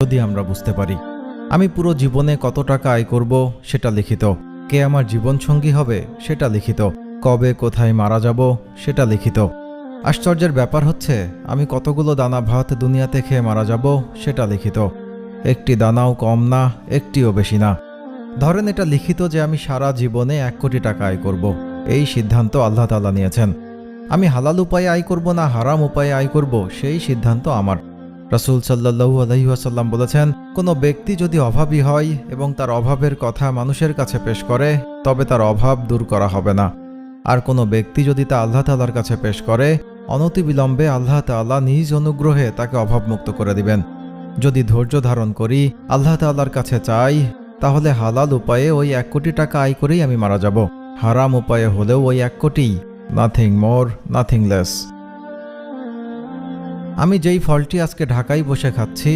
যদি আমরা বুঝতে পারি। আমি পুরো জীবনে কত টাকা আয় করব সেটা লিখিত, কে আমার জীবনসঙ্গী হবে সেটা লিখিত, কবে কোথায় মারা যাব সেটা লিখিত। আশ্চর্যের ব্যাপার হচ্ছে আমি কতগুলো দানা ভাত দুনিয়াতে খেয়ে মারা যাব সেটা লিখিত। একটি দানাও কম না, একটিও বেশি না। ধরেন এটা লিখিত যে আমি সারা জীবনে 1 কোটি টাকা আয় করব। এই সিদ্ধান্ত আল্লাহ তাআলা নিয়েছেন। আমি হালাল উপায়ে আয় করব না হারাম উপায়ে আয় করব সেই সিদ্ধান্ত আমার। রাসূল সাল্লাল্লাহু আলাইহি ওয়াসাল্লাম বলেছেন, কোনো ব্যক্তি যদি অভাবী হয় এবং তার অভাবের কথা মানুষের কাছে পেশ করে তবে তার অভাব দূর করা হবে না। আর কোনো ব্যক্তি যদি তা আল্লাহ তাআলার কাছে পেশ করে অনতিবিলম্বে আল্লাহ তাআলা নিজ অনুগ্রহে তাকে অভাবমুক্ত করে দিবেন। যদি ধৈর্য ধারণ করি, আল্লাহ তাআলার কাছে চাই, তাহলে হালাল উপায়ে ওই 1 কোটি টাকা আয় করেই আমি মারা যাব। হারাম উপায়ে হলেও ওই 1 কোটি, নাথিং মোর নাথিং লেস। আমি যেই ফলটি আজকে ঢাকায় বসে খাচ্ছি